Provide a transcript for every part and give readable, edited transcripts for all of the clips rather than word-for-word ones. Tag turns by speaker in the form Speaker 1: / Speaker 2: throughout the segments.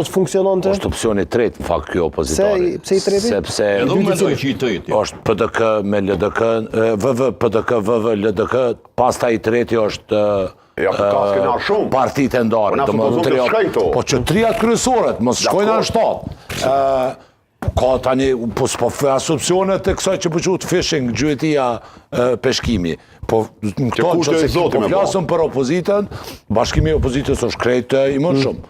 Speaker 1: funksionon të?
Speaker 2: Është opcioni tretë, në fakt, kjo opozitari.
Speaker 1: Pse i treti?
Speaker 2: Sepse
Speaker 3: Edhe unë mendoj që i treti.
Speaker 2: është PDK me LDK, PDK, LDK, pasta i treti është partitë e ndarë. Po që trijat kryesorët, mos shkojnë në 7. Ka tani, po s'po flas opsionet e kësaj që përquhet fishing, gjuetia peshkimi. Po në këto që po flasëm për opozitën, bashkimi i opozitës është krejt i mundshëm.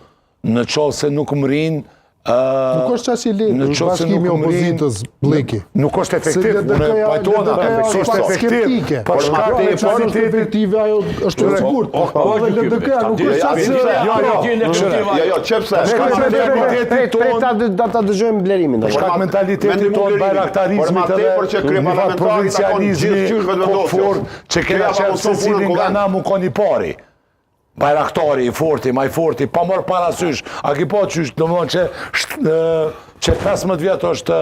Speaker 2: Në qovë se nuk mërin...
Speaker 4: Nuk është qasi lehtë, bashkimi i opozitës, Bleki.
Speaker 2: Nuk është efektiv, unë pajtona, është efektiv. Për shkak të
Speaker 4: efektive, ajo është të sigurt. Po dhe LDK-a nuk është qasi...
Speaker 3: Jo, qepse.
Speaker 1: Ta dëgjojmë Blerimin.
Speaker 2: Për shkak mentalitetit tonë, bajraktarizmit edhe provincializmi, kokfor, që kena qenë se cilin nga na mu koni pari. Bajraktari, i forti, ma i forti, pa mërë parasysh. A ki po qysh, do më që 15 vjetë është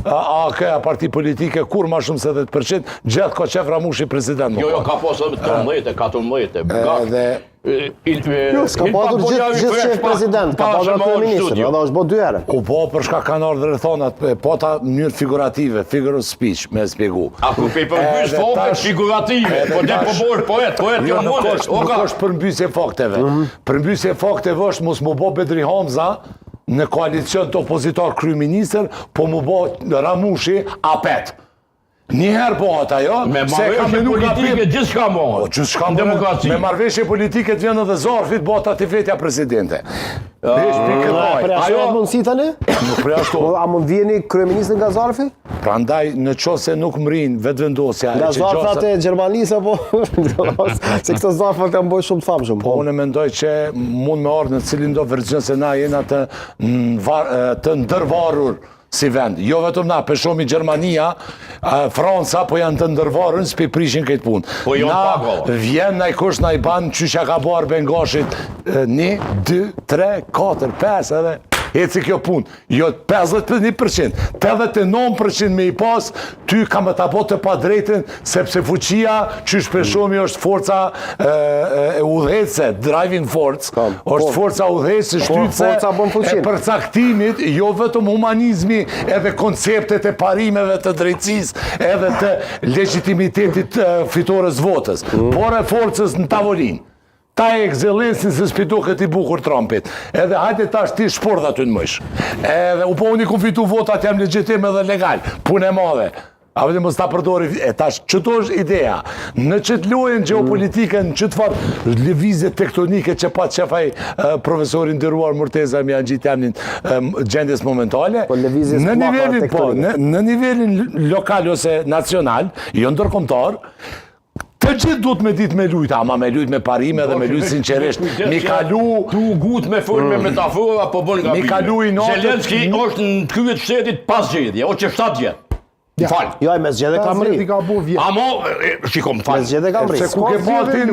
Speaker 2: AK-a parti politike, kur ma shumë se 10%, gjithë ka qef Ramushi president.
Speaker 3: Jo, ka posë 13, 14,
Speaker 1: Jo, s'ka padur gjithë qef president, ka padur kryeministër, edhe është bo 2 herë.
Speaker 2: Ku po, përshka kanë ardhë rëthonat, po ta njërë figurative, figure of speech, me spjegu.
Speaker 3: A ku pe përmbys fokët figurative, po dhe po bërë poet, jo mundesh.
Speaker 2: Nuk është përmbysje fakteve. Përmbysje fakteve është mos mu bo Bedri Hamza në koalicion të opozitar kryeministër, po mu bo Ramushi apet. Njëherë bëhat ajo,
Speaker 3: me marrëveshje politike gjithë shka mohët, demokraci.
Speaker 2: Me marrëveshje politike të vjenë dhe Zarfit, bëhat atifetja presidente.
Speaker 1: Ajo mundësi tani?
Speaker 2: Nuk preashtu.
Speaker 1: A mund vjeni kryeministër nga Zarfi?
Speaker 2: Pra ndaj, në qose nuk mërin vetëvendosja...
Speaker 1: Nga Zarfat e Gjermanisë, apo? Se këto Zarfat e mboj shumë të famshëm.
Speaker 2: Po, unë mendoj që mund me ardhë në cilin do verzion se na jena të ndërvarur si vend. Jo vetëm na, për shumë i Gjermania, Franca, po janë të ndërvarën, s'pi prishin këtë punë.
Speaker 3: Po jo
Speaker 2: na vjen, na i kush, na i banë, qysha ka barë Bengashit, 1, 2, 3, 4, 5, edhe eci kjo punë. Jo 51%, 89% me i pas, ty ka me ta po të pa drejten, sepse fuqia, qysh për shumë është forca e udhece, driving force, është forca udhece, shtytse, e përcaktimit, jo vetëm humanizmi, edhe konceptet e parimeve të drejtësis, edhe të legitimitetit fitores votës, por e forcës në tavolinë. Ta e ekzelensin se s'pitu këti bukur Trumpit. Edhe hajde ta shti shport aty në mësh. Edhe u po unë i ku fitu votat jam legjitim edhe legal. Punë e madhe. A vëtë mos ta përdori, tash, qëto është ideja. Në qëtë lojën geopolitikën, në qëtë farë lëvizje tektonike që pa qefaj profesorin ndëruar Murteza me janë gjitë jamnin gjendjes momentale, në nivelin lokal ose nacional, jo ndërkombëtar, të gjithë duhet me ditë me lujtë, ama me lujtë me parime dhe me lujtë sinqeresht. Mi kalu...
Speaker 3: Tu gut me fërë me metafora, po bën nga
Speaker 2: mi kalu i natët...
Speaker 3: Zelenski është në kryet shtetit pas gjedhje, o që 7 gjedhje. Falë.
Speaker 1: Jo, me zgjedhje ka mri.
Speaker 3: Amo, shikom, falë.
Speaker 1: Me zgjedhje ka mri.
Speaker 2: Se ku ke patin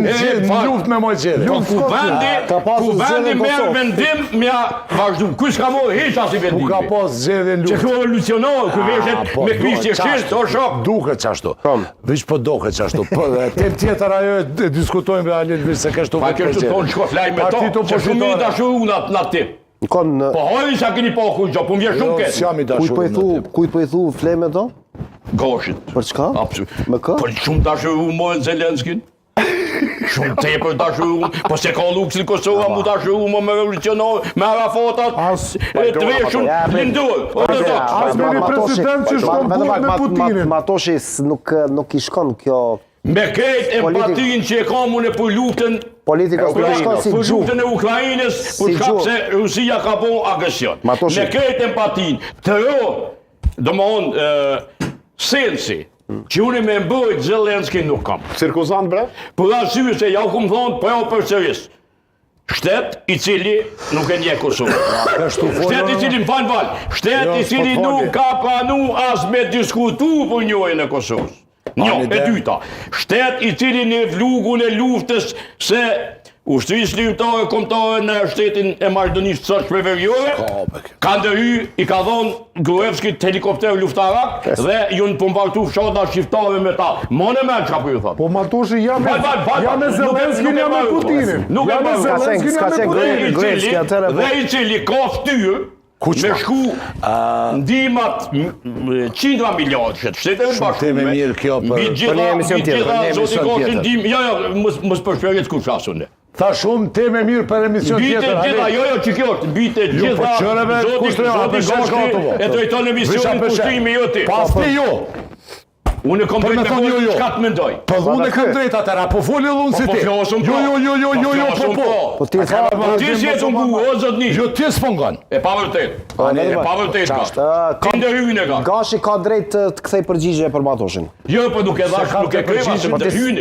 Speaker 2: luft me moj zgjedhje.
Speaker 3: Ku vendi merë vendim, mja vazhdu. Kush ka mojë heq as i vendimi.
Speaker 2: Ku ka pas zgjedhje luft.
Speaker 3: Që kjo revolucionar, ku veshet me krishtë shirë, o shok.
Speaker 2: Duket qashtu. Vish po doket qashtu. Tem tjetër ajo e diskutojmë me Alin Vish se kështu
Speaker 3: këtë përgjë. Pa kështu tonë shko flaj me to, që shumë i dashur unë në tip. Po hojnë sa keni po kuj gjo, po më vje shumë këtë.
Speaker 1: Kujt po i thu flej me to?
Speaker 3: Gashit.
Speaker 1: Për çka? Me kë?
Speaker 3: Për shumë dashur u mojnë Zelenskin. Shumë tepër dashur u, po se ka luksin Kosova mu dashur u me revolucionar, me Arafatat, të veshun lindur.
Speaker 4: As me një president që shkon burë me Putinin.
Speaker 1: Matoshi nuk i shkon kjo...
Speaker 3: Me krejt empatin që e kam unë për luftën për luftën e Ukrajinës, për shkak se Rusia ka bon agresion. Me krejt empatin, të ro, do më onë, sensi, që unë me mbëjt Zelenski nuk kam.
Speaker 5: Cirkuzant, bre?
Speaker 3: Për arsye se ja u këmë thonë, për ja për sëris. Shtet i cili nuk e nje Kosovë. Shtet i cili, më falë valë, shtet i cili nuk ka pranu as me diskutu për njojën e Kosovës. Njo, e dyta, shtet i cili në vlugun e luftës se Ushtrisë lirëtare kombëtare në shtetin e Maqedonisë së Veriore ka ndërhy, i ka dhënë Gruevskit helikopter luftarak dhe ju në pombartu fshata shqiptare me ta. Mone me çka po ju thot.
Speaker 4: Po Matoshi jam me Zelenski, jam me Putinin.
Speaker 3: Nuk e
Speaker 4: me Zelenski, jam me Putinin.
Speaker 1: Gruevski atëre.
Speaker 3: Dhe i cili ka ftyrë me shku ndihmat qindra miliardë që shtetet e
Speaker 2: Shumë mirë kjo për
Speaker 1: një emision tjetër.
Speaker 3: Mos përshpjeget ku flasun ne.
Speaker 2: Tha shumë teme mirë për emision tjetër.
Speaker 3: Bite gjitha, jo që kjo është, bite gjitha, e drejton emisionin kushtrimi jo ti.
Speaker 2: Pas ti jo.
Speaker 3: Unë kom drejt me folë çka të mendoj.
Speaker 2: Po unë kam drejt atëra, po folë unë si ti.
Speaker 1: Po ti
Speaker 3: Ti si e të ngu, o zotni.
Speaker 2: Jo ti s'pungon.
Speaker 3: E pa vërtet. Pa vërtet ka. Ti ndërhyjnë e ka.
Speaker 1: Gashi ka drejt të kthej përgjigje për Matoshin.
Speaker 3: Jo, po nuk e dhash, nuk e krema se ndërhyjnë.